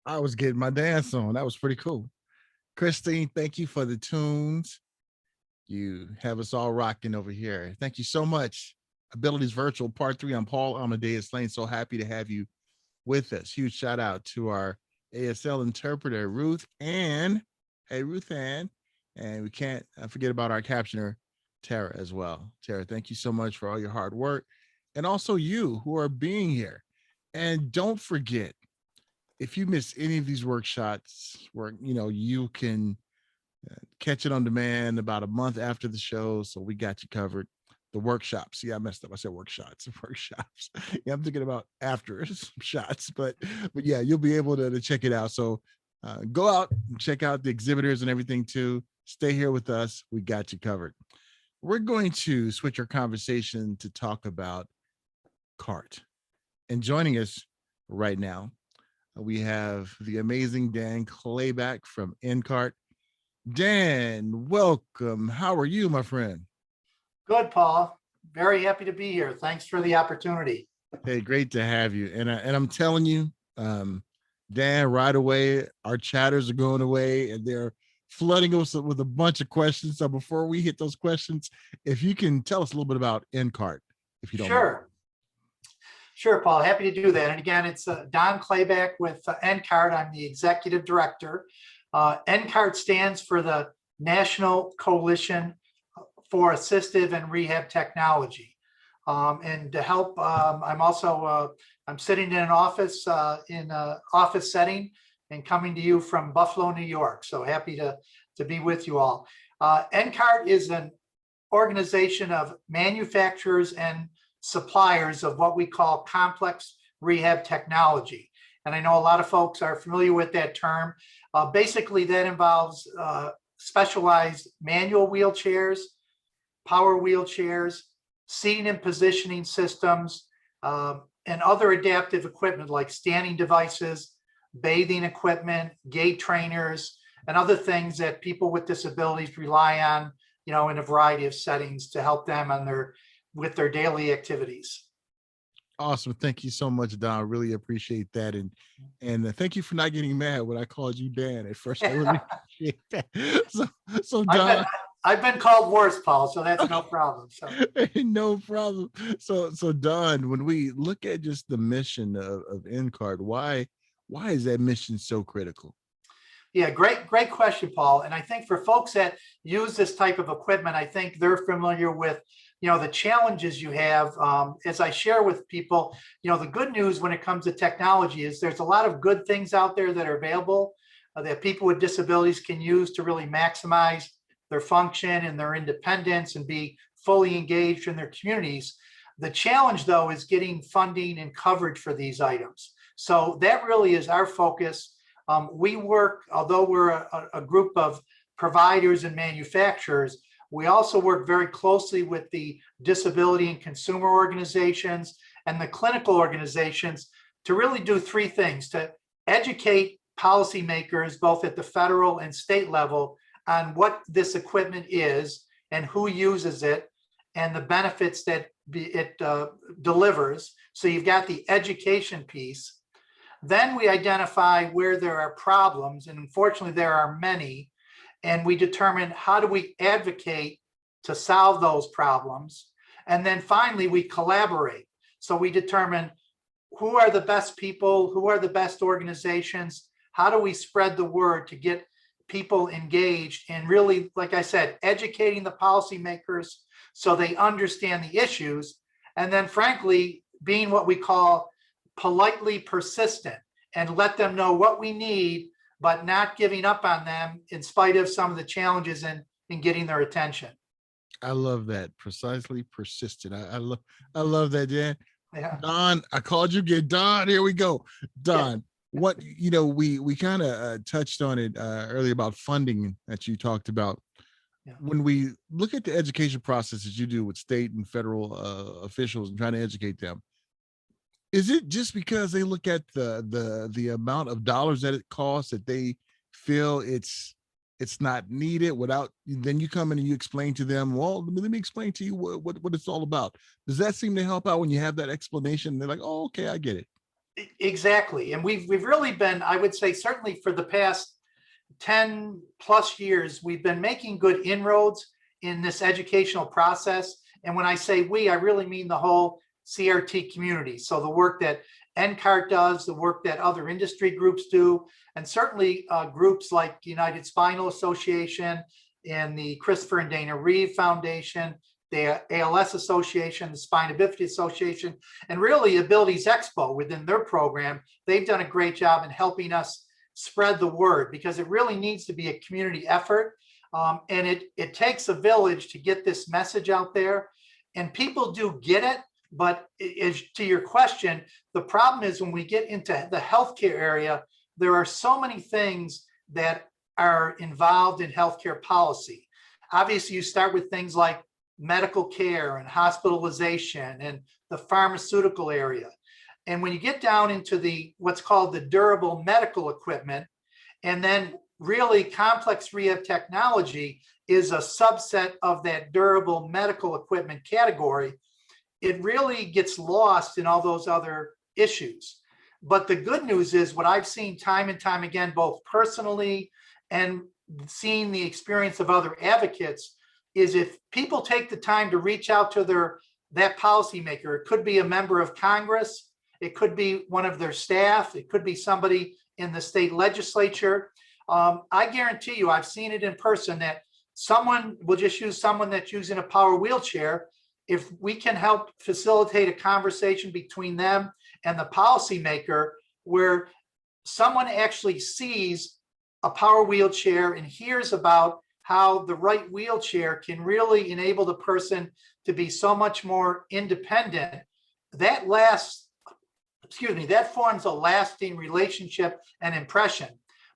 I was getting my dance on. That was pretty cool. Christine, thank you for the tunes. You have us all rocking over here. Thank you so much. Abilities Virtual Part 3. I'm Paul Amadeus Lane. So happy to have you with us. Huge shout out to our ASL interpreter, Ruth Ann. Hey, Ruth Ann. And we can't forget about our captioner, Tara, as well. Tara, thank you so much for all your hard work. And also you who are being here. And don't forget, if you miss any of these workshops where you can catch it on demand about a month after the show, so we got you covered. The workshops, yeah, I messed up, I said workshops. Workshops, yeah, I'm thinking about after shots, but yeah, you'll be able to check it out. So go out and check out the exhibitors and everything too. Stay here with us, we got you covered. We're going to switch our conversation to talk about CART, and joining us right now we have the amazing Dan Clayback from NCART. Dan, welcome. How are you, my friend? Good, Paul. Very happy to be here. Thanks for the opportunity. Hey, great to have you. And I'm telling you, Dan, right away, our chatters are going away and they're flooding us with a bunch of questions. So before we hit those questions, if you can tell us a little bit about NCART, if you don't mind. Sure, Paul. Happy to do that. And again, it's Don Clayback with NCART. I'm the executive director. NCART stands for the National Coalition for Assistive and Rehab Technology. And to help, I'm sitting in an office office setting and coming to you from Buffalo, New York. So happy to be with you all. NCART is an organization of manufacturers and suppliers of what we call complex rehab technology. And I know a lot of folks are familiar with that term. Basically, that involves specialized manual wheelchairs, power wheelchairs, seating and positioning systems, and other adaptive equipment like standing devices, bathing equipment, gait trainers, and other things that people with disabilities rely on, in a variety of settings to help them with their daily activities. Awesome. Thank you so much, Don. I really appreciate that. And thank you for not getting mad when I called you Dan at first. I really appreciate that. So Don, I've been called worse, Paul, so that's no problem. So no problem. So Don, when we look at just the mission of NCART, why is that mission so critical? Yeah, great question, Paul. And I think for folks that use this type of equipment, I think they're familiar with the challenges you have. As I share with people, the good news when it comes to technology is there's a lot of good things out there that are available that people with disabilities can use to really maximize their function and their independence and be fully engaged in their communities. The challenge, though, is getting funding and coverage for these items. So that really is our focus. We work, although we're a group of providers and manufacturers, we also work very closely with the disability and consumer organizations and the clinical organizations to really do three things: to educate policymakers, both at the federal and state level, on what this equipment is and who uses it and the benefits that it delivers. So you've got the education piece. Then we identify where there are problems, and unfortunately there are many, and we determine how do we advocate to solve those problems. And then finally, we collaborate. So we determine who are the best people, who are the best organizations, how do we spread the word to get people engaged and really, like I said, educating the policymakers so they understand the issues. And then frankly, being what we call politely persistent and let them know what we need, but not giving up on them in spite of some of the challenges in getting their attention. I love that. Precisely persistent. I love that, Dan. Yeah. Don, I called you again. Don, here we go. Don, yeah. What, we kind of touched on it earlier about funding that you talked about. Yeah. When we look at the education processes you do with state and federal officials and trying to educate them, is it just because they look at the amount of dollars that it costs that they feel it's not needed? Without, then you come in and you explain to them, well, let me explain to you what it's all about. Does that seem to help out when you have that explanation? They're like, oh, okay, I get it. Exactly. And we've really been, I would say, certainly for the past 10 plus years, we've been making good inroads in this educational process. And when I say we, I really mean the whole CRT community. So the work that NCART does, the work that other industry groups do, and certainly groups like United Spinal Association and the Christopher and Dana Reeve Foundation, the ALS Association, the Spina Bifida Association, and really Abilities Expo within their program. They've done a great job in helping us spread the word, because it really needs to be a community effort. And it takes a village to get this message out there. And people do get it. But to your question, the problem is when we get into the healthcare area, there are so many things that are involved in healthcare policy. Obviously, you start with things like medical care and hospitalization and the pharmaceutical area. And when you get down into the what's called the durable medical equipment, and then really complex rehab technology is a subset of that durable medical equipment category, it really gets lost in all those other issues. But the good news is what I've seen time and time again, both personally and seeing the experience of other advocates, is if people take the time to reach out to that policymaker, it could be a member of Congress, it could be one of their staff, it could be somebody in the state legislature. I guarantee you, I've seen it in person, that someone will just use someone that's using a power wheelchair. If we can help facilitate a conversation between them and the policymaker, where someone actually sees a power wheelchair and hears about how the right wheelchair can really enable the person to be so much more independent, that forms a lasting relationship and impression.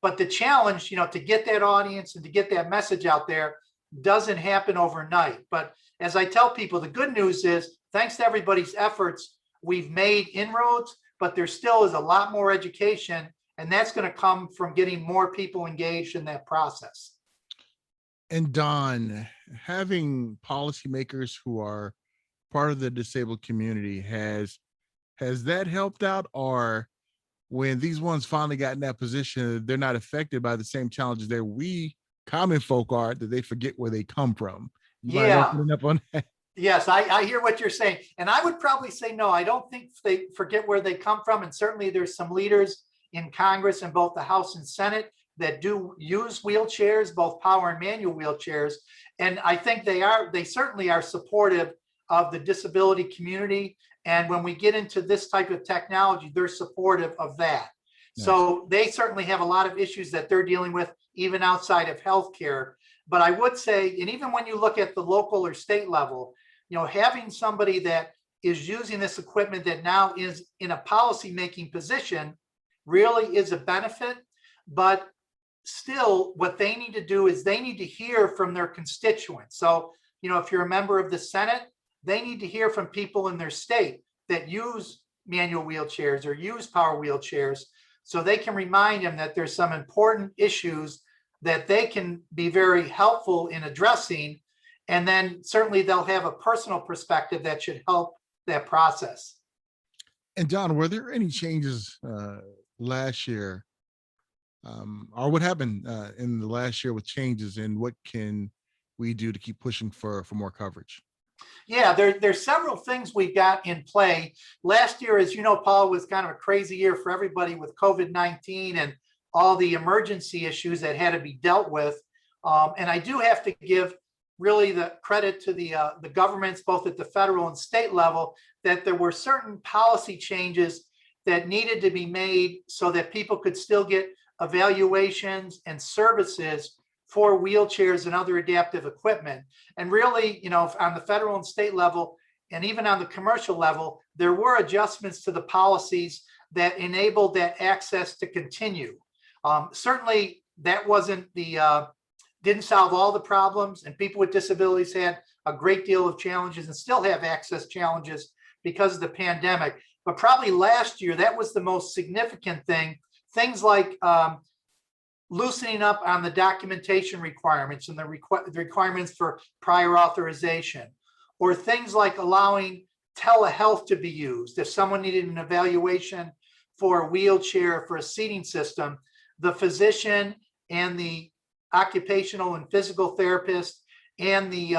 But the challenge, to get that audience and to get that message out there doesn't happen overnight. But as I tell people, the good news is, thanks to everybody's efforts, we've made inroads, but there still is a lot more education, and that's going to come from getting more people engaged in that process. And Don, having policymakers who are part of the disabled community, has that helped out? Or when these ones finally got in that position, they're not affected by the same challenges that we common folk are, that they forget where they come from? You mind opening up on that? Yes, I hear what you're saying. And I would probably say, no, I don't think they forget where they come from. And certainly there's some leaders in Congress in both the House and Senate that do use wheelchairs, both power and manual wheelchairs. And I think they certainly are supportive of the disability community. And when we get into this type of technology, they're supportive of that. Nice. So they certainly have a lot of issues that they're dealing with, even outside of healthcare. But I would say, and even when you look at the local or state level, having somebody that is using this equipment that now is in a policy-making position really is a benefit. But still, what they need to do is they need to hear from their constituents. So, if you're a member of the Senate, they need to hear from people in their state that use manual wheelchairs or use power wheelchairs, so they can remind them that there's some important issues that they can be very helpful in addressing. And then certainly they'll have a personal perspective that should help that process. And Don, were there any changes last year, or what happened in the last year with changes, and what can we do to keep pushing for more coverage? Yeah, there's several things we got in play. Last year, as you know, Paul, was kind of a crazy year for everybody with COVID-19 and all the emergency issues that had to be dealt with. And I do have to give really the credit to the governments, both at the federal and state level, that there were certain policy changes that needed to be made so that people could still get evaluations and services for wheelchairs and other adaptive equipment. And really, on the federal and state level, and even on the commercial level, there were adjustments to the policies that enabled that access to continue. Certainly, that didn't solve all the problems, and people with disabilities had a great deal of challenges and still have access challenges because of the pandemic. But probably last year, that was the most significant thing. Things like loosening up on the documentation requirements and the requirements for prior authorization, or things like allowing telehealth to be used. If someone needed an evaluation for a wheelchair, for a seating system, the physician and the occupational and physical therapist and the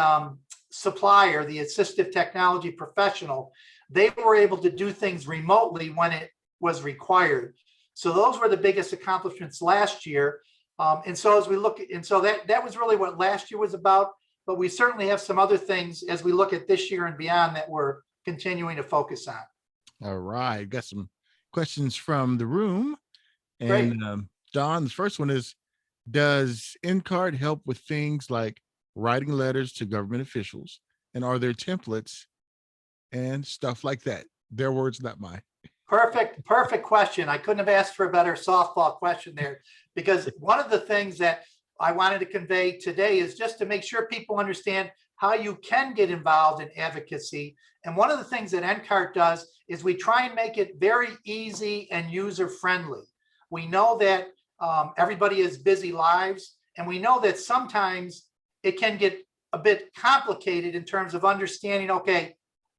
supplier, the assistive technology professional, they were able to do things remotely when it was required. So those were the biggest accomplishments last year. And so as we look, and so that was really what last year was about. But we certainly have some other things as we look at this year and beyond that we're continuing to focus on. All right. Got some questions from the room. Great. And Don, the first one is, does NCART help with things like writing letters to government officials? And are there templates and stuff like that? Their words, not mine. Perfect question. I couldn't have asked for a better softball question there, because one of the things that I wanted to convey today is just to make sure people understand how you can get involved in advocacy. And one of the things that NCART does is we try and make it very easy and user-friendly. We know that everybody has busy lives, and we know that sometimes it can get a bit complicated in terms of understanding, okay,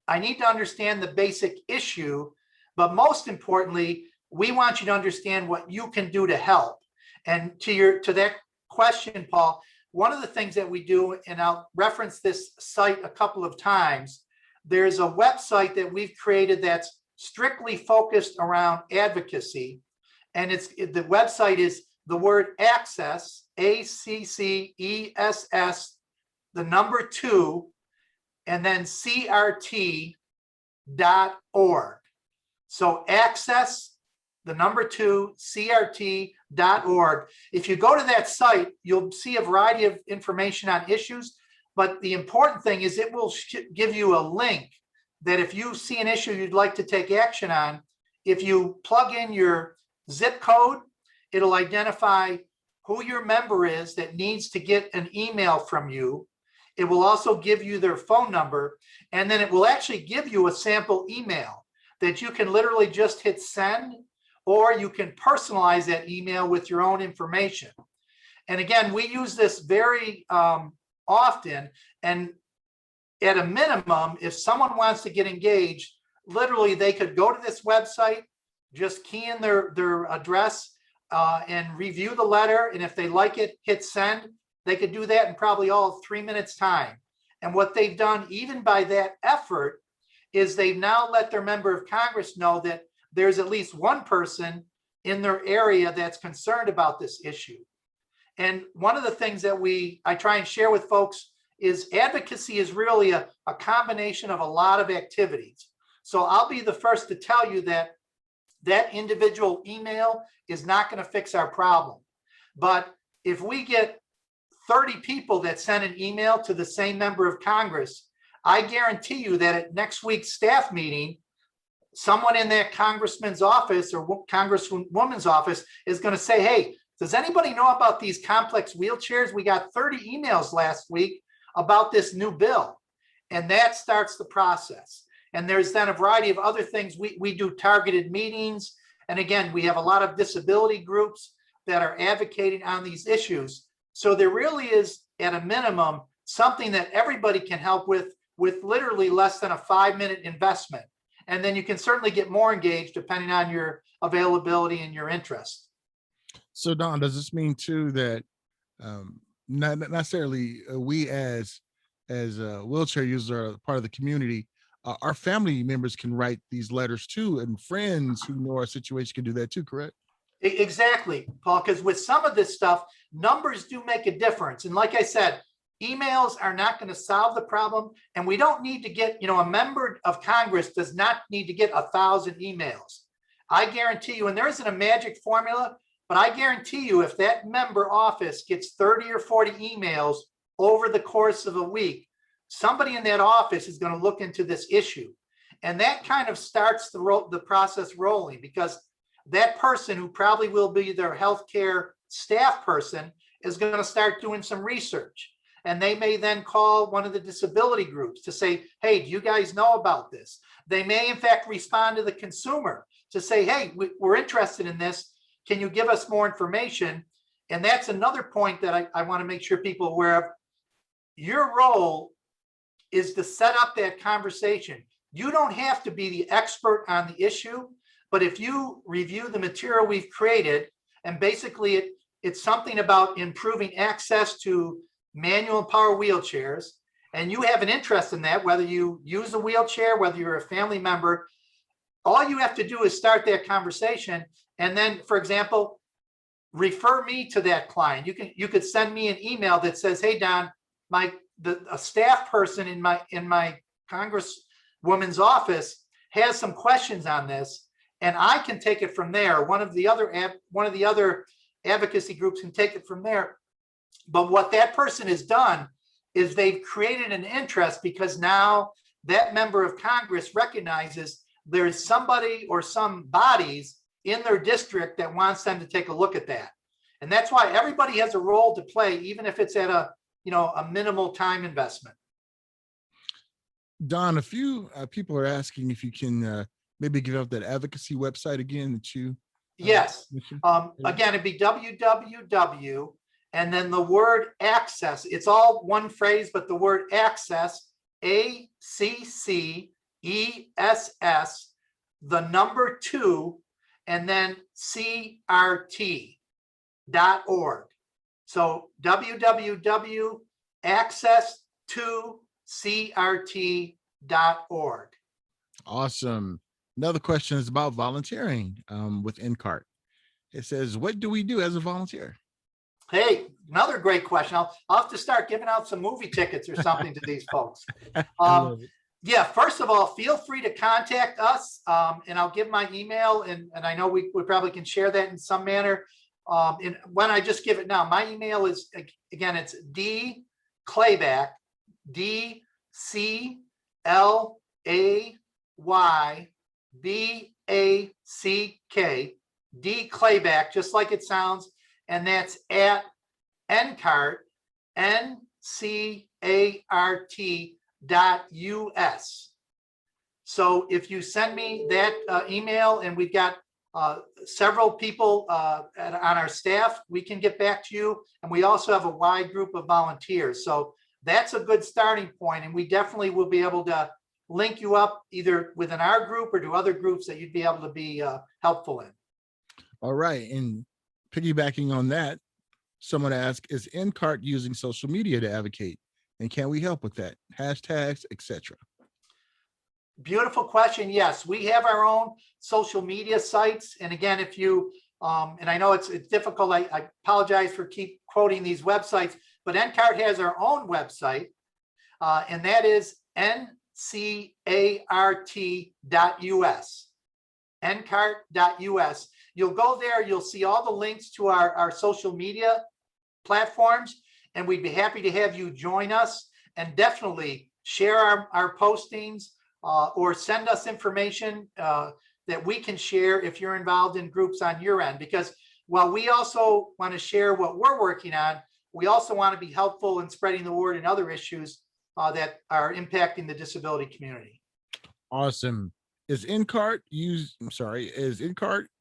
I need to understand the basic issue, but most importantly, we want you to understand what you can do to help. And to that question, Paul, one of the things that we do, and I'll reference this site a couple of times, there's a website that we've created that's strictly focused around advocacy. And the website is the word access, ACCESS, the number 2, and then CRT.org. So access, the number 2, CRT.org. If you go to that site, you'll see a variety of information on issues, but the important thing is it will give you a link that if you see an issue you'd like to take action on, if you plug in your zip code, it'll identify who your member is that needs to get an email from you. It will also give you their phone number, and then it will actually give you a sample email that you can literally just hit send, or you can personalize that email with your own information. And again, we use this very often. And at a minimum, if someone wants to get engaged, literally they could go to this website, just key in their address and review the letter. And if they like it, hit send. They could do that in probably all 3 minutes time. And what they've done, even by that effort, is they've now let their member of Congress know that there's at least one person in their area that's concerned about this issue. And one of the things that I try and share with folks is advocacy is really a combination of a lot of activities. So I'll be the first to tell you that that individual email is not going to fix our problem. But if we get 30 people that send an email to the same member of Congress, I guarantee you that at next week's staff meeting, someone in that congressman's office or congresswoman's office is going to say, hey, does anybody know about these complex wheelchairs? We got 30 emails last week about this new bill. And that starts the process. And there's then a variety of other things. We do targeted meetings. And again, we have a lot of disability groups that are advocating on these issues. So there really is, at a minimum, something that everybody can help with literally less than a 5-minute investment. And then you can certainly get more engaged depending on your availability and your interest. So Don, does this mean too that not necessarily we as wheelchair users are part of the community, our family members can write these letters too, and friends who know our situation can do that too, correct? Exactly, Paul, because with some of this stuff, numbers do make a difference. And like I said, emails are not going to solve the problem. And we don't need to get, a member of Congress does not need to get 1,000 emails. I guarantee you, and there isn't a magic formula, but I guarantee you if that member office gets 30 or 40 emails over the course of a week, somebody in that office is going to look into this issue. And that kind of starts the process rolling, because that person who probably will be their healthcare staff person is going to start doing some research. And they may then call one of the disability groups to say, hey, do you guys know about this? They may, in fact, respond to the consumer to say, hey, we're interested in this. Can you give us more information? And that's another point that I want to make sure people are aware of. Your role is to set up that conversation. You don't have to be the expert on the issue, But if you review the material we've created, and basically it's something about improving access to manual and power wheelchairs, and you have an interest in that, whether you use a wheelchair, whether you're a family member, all you have to do is start that conversation. And then, for example, refer me to that client. You could send me an email that says, hey, Don, a staff person in my congresswoman's office has some questions on this, and I can take it from there. One of the other advocacy groups can take it from there. But what that person has done is they've created an interest, because now that member of Congress recognizes there is somebody or some bodies in their district that wants them to take a look at that. And that's why everybody has a role to play, even if it's at a minimal time investment. Don, a few people are asking if you can maybe give up that advocacy website again that you. Yes. Again, it'd be www, and then the word access. It's all one phrase, but the word access, ACCESS, the number 2, and then CRT.org. So www.access2crt.org. Awesome. Another question is about volunteering with NCART. It says, what do we do as a volunteer? Hey, another great question. I'll have to start giving out some movie tickets or something to these folks. Yeah, first of all, feel free to contact us, and I'll give my email, and I know we probably can share that in some manner. And when I just give it now, my email is, again, it's Clayback, DCLAYBACK, Clayback, just like it sounds, and that's at NCART, NCART.us. So if you send me that email, and we've got several people on our staff, we can get back to you. And we also have a wide group of volunteers. So that's a good starting point. And we definitely will be able to link you up either within our group or to other groups that you'd be able to be helpful in. All right. And piggybacking on that, someone asked, is NCART using social media to advocate? And can we help with that? Hashtags, etc. Beautiful question. Yes, we have our own social media sites. And again, if you, and I know it's difficult, I apologize for keep quoting these websites, but NCART has our own website, and that is NCART.us. NCART.us. You'll go there, you'll see all the links to our social media platforms, and we'd be happy to have you join us, and definitely share our postings, or send us information that we can share if you're involved in groups on your end. Because while we also want to share what we're working on, we also want to be helpful in spreading the word in other issues that are impacting the disability community. Awesome. Is NCART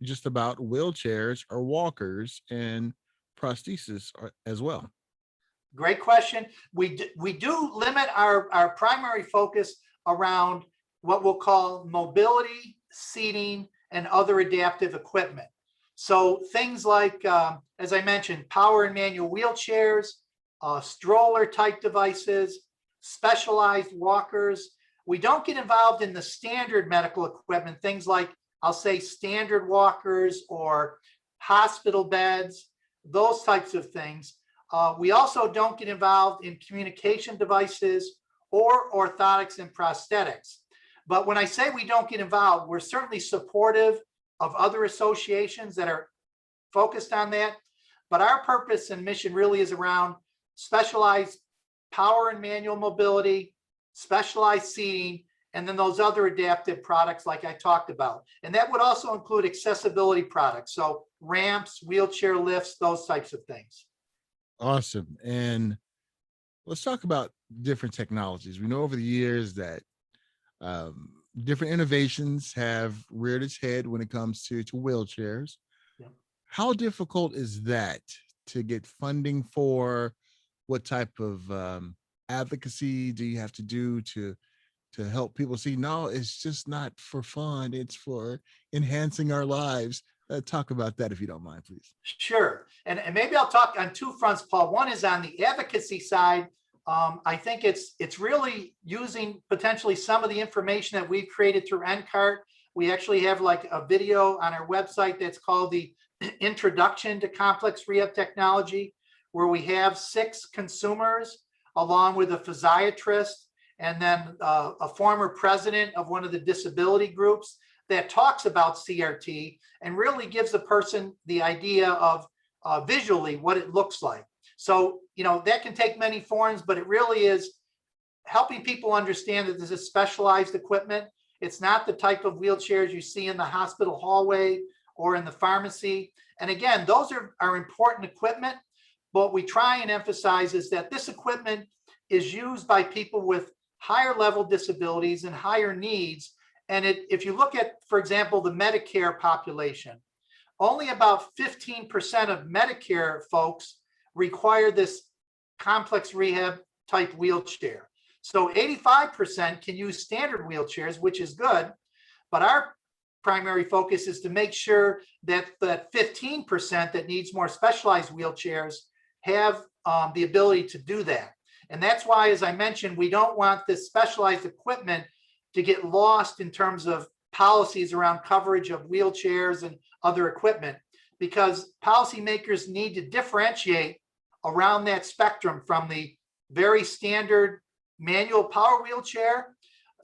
just about wheelchairs or walkers and prosthesis as well? Great question. We do limit our primary focus around what we'll call mobility, seating, and other adaptive equipment. So things like, as I mentioned, power and manual wheelchairs, stroller type devices, specialized walkers. We don't get involved in the standard medical equipment, things like, I'll say, standard walkers or hospital beds, those types of things. We also don't get involved in communication devices or orthotics and prosthetics. But when I say we don't get involved, we're certainly supportive of other associations that are focused on that. But our purpose and mission really is around specialized power and manual mobility, specialized seating, and then those other adaptive products like I talked about. And that would also include accessibility products. So ramps, wheelchair lifts, those types of things. Awesome. And let's talk about different technologies. We know over the years that different innovations have reared its head when it comes to wheelchairs. Yeah. How difficult is that to get funding for? What type of advocacy do you have to do to to help people see, no, it's just not for fun. It's for enhancing our lives. Talk about that if you don't mind, please. Sure. And maybe I'll talk on two fronts, Paul. One is on the advocacy side. I think it's really using potentially some of the information that we've created through NCART. We actually have like a video on our website that's called the Introduction to Complex Rehab Technology, where we have 6 consumers along with a physiatrist and then a former president of one of the disability groups that talks about CRT and really gives the person the idea of visually what it looks like. So, that can take many forms, but it really is helping people understand that this is specialized equipment. It's not the type of wheelchairs you see in the hospital hallway or in the pharmacy. And again, those are important equipment, but we try and emphasize is that this equipment is used by people with higher level disabilities and higher needs. And if you look at, for example, the Medicare population, only about 15% of Medicare folks require this complex rehab type wheelchair. So 85% can use standard wheelchairs, which is good. But our primary focus is to make sure that the 15% that needs more specialized wheelchairs have the ability to do that. And that's why, as I mentioned, we don't want this specialized equipment to get lost in terms of policies around coverage of wheelchairs and other equipment, because policymakers need to differentiate around that spectrum from the very standard manual power wheelchair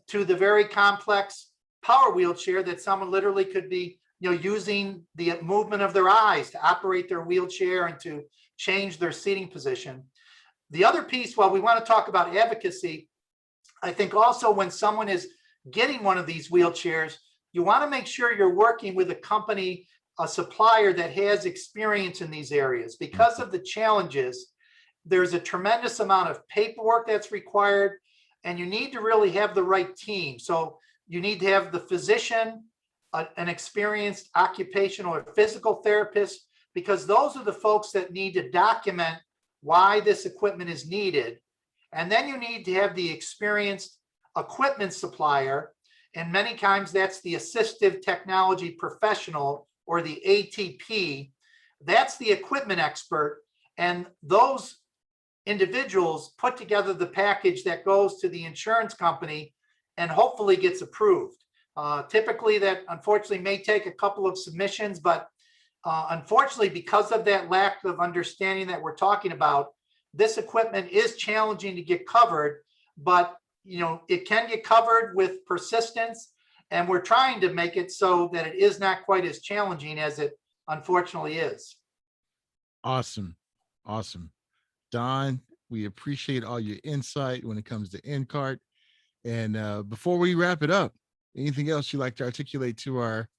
to the very complex power wheelchair that someone literally could be using the movement of their eyes to operate their wheelchair and to change their seating position. The other piece, while we want to talk about advocacy, I think also when someone is getting one of these wheelchairs, you want to make sure you're working with a company, a supplier that has experience in these areas. Because of the challenges, there's a tremendous amount of paperwork that's required, and you need to really have the right team. So you need to have the physician, an experienced occupational or physical therapist, because those are the folks that need to document why this equipment is needed. And then you need to have the experienced equipment supplier. And many times that's the assistive technology professional, or the ATP. That's the equipment expert. And those individuals put together the package that goes to the insurance company and hopefully gets approved. Typically that unfortunately may take a couple of submissions, but unfortunately, because of that lack of understanding that we're talking about, this equipment is challenging to get covered, but it can get covered with persistence, and we're trying to make it so that it is not quite as challenging as it unfortunately is. Awesome. Don, we appreciate all your insight when it comes to NCART. And before we wrap it up, anything else you'd like to articulate to our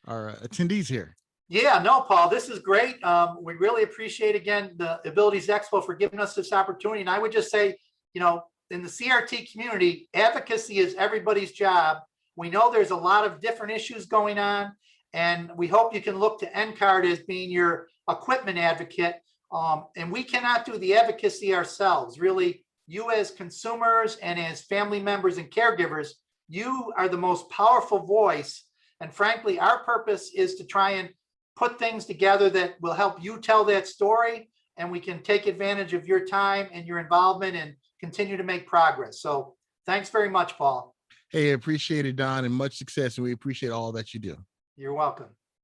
attendees here? Yeah, no, Paul, this is great. We really appreciate, again, the Abilities Expo for giving us this opportunity. And I would just say, in the CRT community, advocacy is everybody's job. We know there's a lot of different issues going on, and we hope you can look to NCART as being your equipment advocate. And we cannot do the advocacy ourselves. Really, you as consumers and as family members and caregivers, you are the most powerful voice. And frankly, our purpose is to try and put things together that will help you tell that story, and we can take advantage of your time and your involvement and continue to make progress. So thanks very much, Paul. Hey, appreciate it, Don, and much success. And we appreciate all that you do. You're welcome.